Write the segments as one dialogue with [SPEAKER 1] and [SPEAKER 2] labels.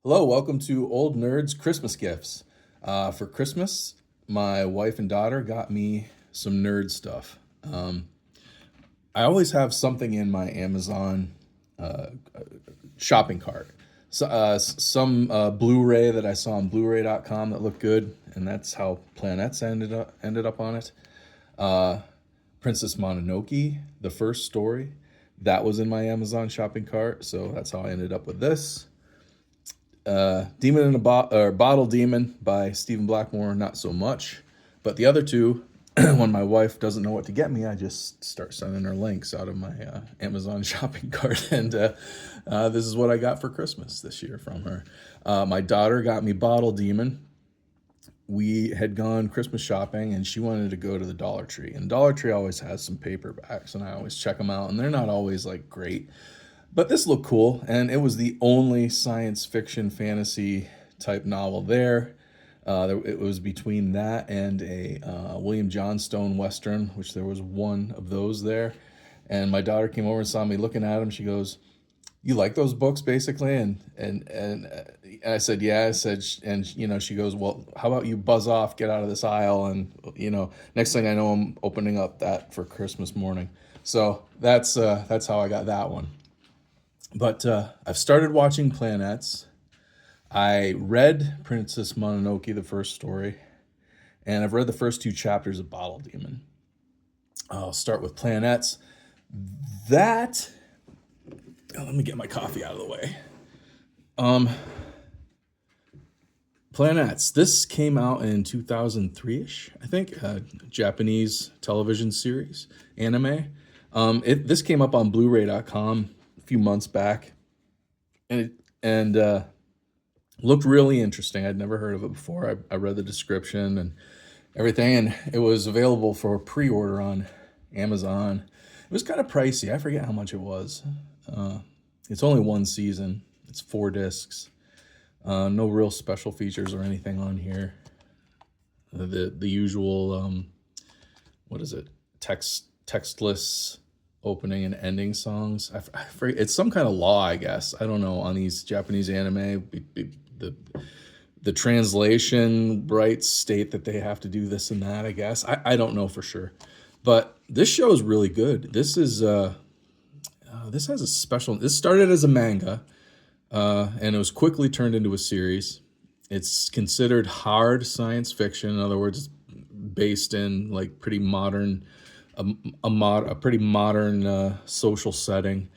[SPEAKER 1] Hello, welcome to Old Nerds Christmas Gifts. For Christmas, my wife and daughter got me some nerd stuff. I always have something in my Amazon uh, shopping cart. Some Blu-ray that I saw on Blu-ray.com that looked good, and that's how Planets ended up on it. Uh, Princess Mononoke, the first story, that was in my Amazon shopping cart, so that's how I ended up with this. Demon in a Bottle Demon by Stephen Blackmore, not so much. But the other two, when my wife doesn't know what to get me, I just start sending her links out of my Amazon shopping cart. And this is what I got for Christmas this year from her. My daughter got me Bottle Demon. We had gone Christmas shopping and she wanted to go to the Dollar Tree. And Dollar Tree always has some paperbacks, and I always check them out. And they're not always like great. But this looked cool, and it was the only science fiction fantasy type novel there. It was between that and a William Johnstone Western, which there was one of those there. And my daughter came over and saw me looking at them. She goes, "You like those books, basically?" And I said, "Yeah." I said, and she goes, "Well, how about you buzz off, get out of this aisle, and next thing I know, I'm opening up that for Christmas morning." So that's how I got that one. But I've started watching Planets. I read Princess Mononoke, the first story, and I've read the first two chapters of Bottle Demon. I'll start with Planets. That, let me get my coffee out of the way. Planets. This came out in 2003-ish, I think. Japanese television series, Animae. This came up on Blu-ray.com a few months back, and looked really interesting. I'd never heard of it before. I read the description and everything, and it was available for pre-order on Amazon. It was kind of pricey. I forget how much it was. It's only one season. It's 4 discs. No real special features or anything on here. The usual what is it? Textless opening and ending songs. I forget, it's some kind of law, I guess. I don't know, on these Japanese anime. The translation rights state that they have to do this and that, I guess. I don't know for sure. But this show is really good. This has a special. This started as a manga, and it was quickly turned into a series. It's considered hard science fiction. In other words, based in like pretty modern, a pretty modern social setting.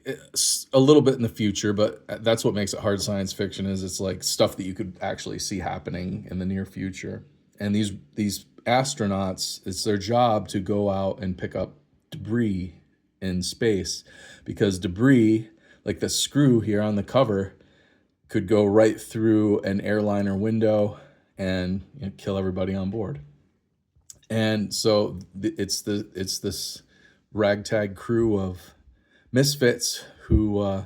[SPEAKER 1] It's a little bit in the future, but that's what makes it hard science fiction. Is it's like stuff that you could actually see happening in the near future. And these astronauts, it's their job to go out and pick up debris in space, because debris, like the screw here on the cover, could go right through an airliner window and kill everybody on board. And so it's this ragtag crew of misfits who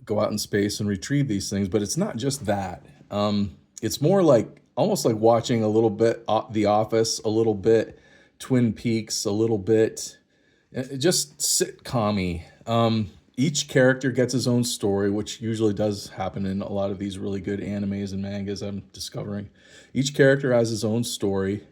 [SPEAKER 1] go out in space and retrieve these things. But it's not just that. It's more like almost like watching a little bit The Office, a little bit Twin Peaks, a little bit just sitcom-y. Each character gets his own story, which usually does happen in a lot of these really good animes and mangas I'm discovering. Each character has his own story,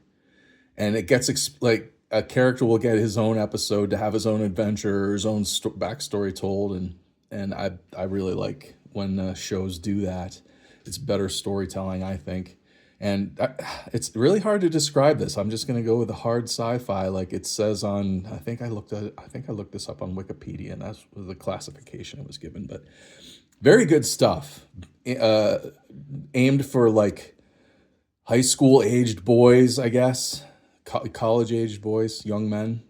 [SPEAKER 1] and it gets like a character will get his own episode to have his own adventure or his own backstory told, and I really like when shows do that. It's better storytelling, I think. And it's really hard to describe this. I'm just going to go with the hard sci-fi, like it says on. I think I looked this up on Wikipedia, and that's the classification it was given. But very good stuff, aimed for like high school aged boys, I guess, college aged boys, young men.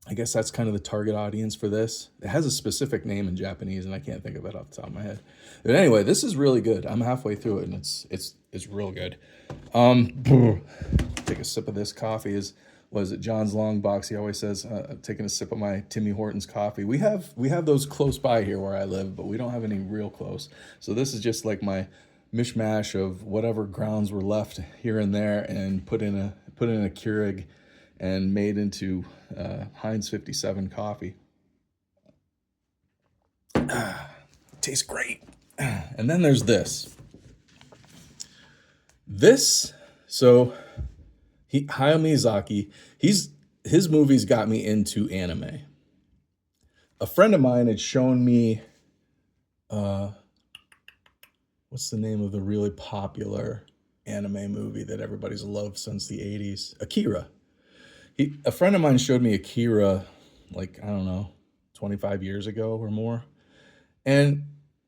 [SPEAKER 1] I guess that's kind of the target audience for this. It has a specific name in Japanese, and I can't think of it off the top of my head. But anyway, this is really good. I'm halfway through it, and it's real good. Take a sip of this coffee. Was it John's Long Box? He always says, taking a sip of my Timmy Hortons coffee. We have those close by here where I live, but we don't have any real close. So this is just like my mishmash of whatever grounds were left here and there, and put in a Keurig and made into Heinz 57 coffee. Tastes great. And then there's this. This, so Hayao Miyazaki, his movies got me into anime. A friend of mine had shown me, uh, what's the name of the really popular anime movie that everybody's loved since the 80s? Akira. A friend of mine showed me Akira, like, I don't know, 25 years ago or more. And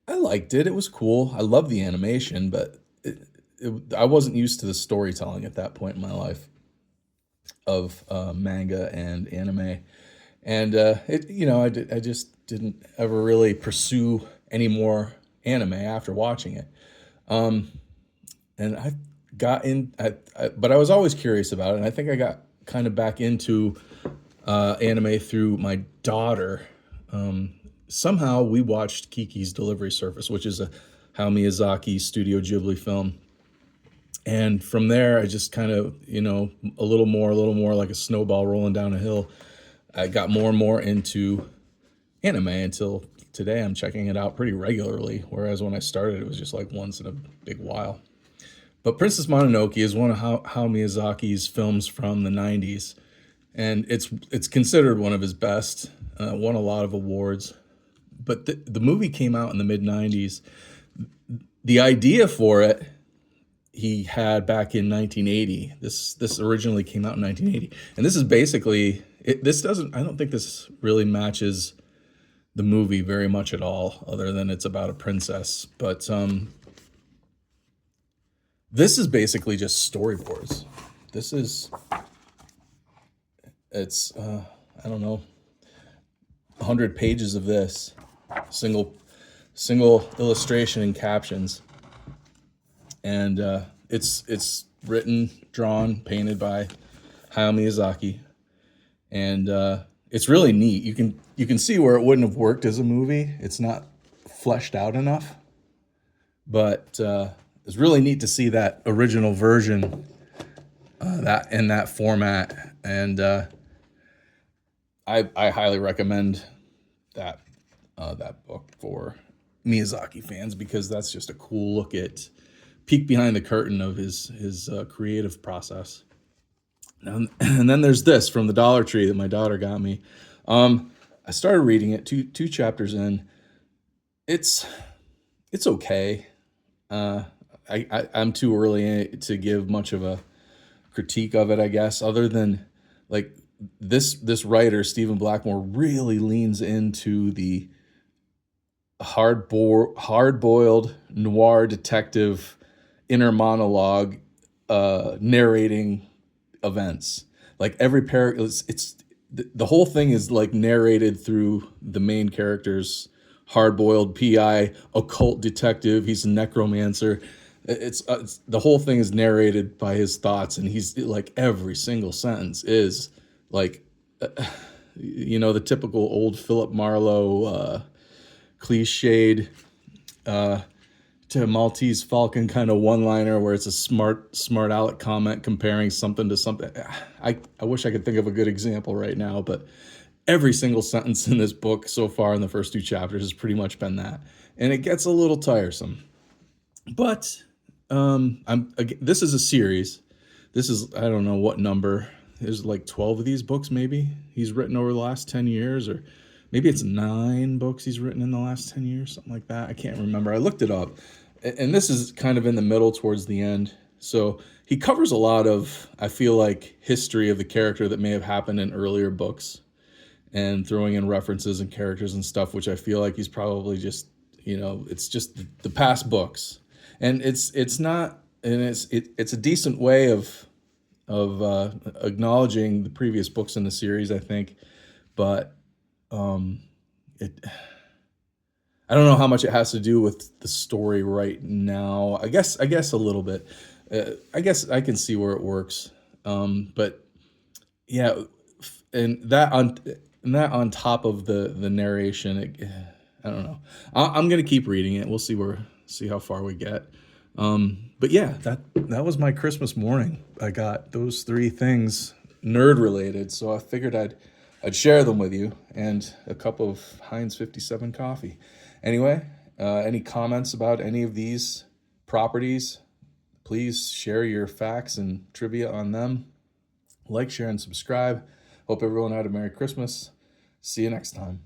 [SPEAKER 1] I liked it. It was cool. I love the animation, but I wasn't used to the storytelling at that point in my life of manga and anime. And I just didn't ever really pursue any more anime after watching it. Um, and I got in, but I was always curious about it. And I think I got kind of back into anime through my daughter. Somehow we watched Kiki's Delivery Service, which is a Hayao Miyazaki Studio Ghibli film. And from there, I just kind of, a little more like a snowball rolling down a hill. I got more and more into anime until today. I'm checking it out pretty regularly. Whereas when I started, it was just like once in a big while. But Princess Mononoke is one of Hayao Miyazaki's films from the 90s. And it's considered one of his best, won a lot of awards. But the movie came out in the mid 90s. The idea for it, he had back in 1980. This originally came out in 1980. And this is basically, I don't think this really matches the movie very much at all, other than it's about a princess. But this is basically just storyboards. It's I don't know, 100 pages of this, single illustration and captions. And it's written, drawn, painted by Hayao Miyazaki, and it's really neat. You can see where it wouldn't have worked as a movie. It's not fleshed out enough, but it's really neat to see that original version, that in that format. And I highly recommend that book for Miyazaki fans, because that's just a cool look at peek behind the curtain of his creative process. And then there's this from the Dollar Tree that my daughter got me. I started reading it, two chapters in. It's okay. I'm too early to give much of a critique of it, I guess, other than like this writer Stephen Blackmore really leans into the hard-boiled noir detective inner monologue, narrating events. Like every it's the whole thing is like narrated through the main character's hard-boiled PI, occult detective. He's a necromancer. It's the whole thing is narrated by his thoughts, and he's like every single sentence is like, the typical old Philip Marlowe, cliched, to Maltese Falcon kind of one-liner where it's a smart aleck comment comparing something to something. I wish I could think of a good example right now, but every single sentence in this book so far in the first two chapters has pretty much been that, and it gets a little tiresome. But this is a series. This is, I don't know what number. There's like 12 of these books maybe he's written over the last 10 years, or maybe it's 9 books he's written in the last 10 years, something like that. I can't remember. I looked it up. And this is kind of in the middle towards the end. So he covers a lot of, I feel like, history of the character that may have happened in earlier books, and throwing in references and characters and stuff, which I feel like he's probably just, it's just the past books. And it's not, and it's a decent way of acknowledging the previous books in the series, I think. But I don't know how much it has to do with the story right now. I guess a little bit. I guess I can see where it works. But yeah, and that on top of the narration, I don't know. I'm gonna keep reading it. We'll see how far we get. But yeah, that was my Christmas morning. I got those 3 things nerd related, so I figured I'd share them with you, and a cup of Heinz 57 coffee. Anyway, Any comments about any of these properties? Please share your facts and trivia on them. Like, share, and subscribe. Hope everyone had a Merry Christmas. See you next time.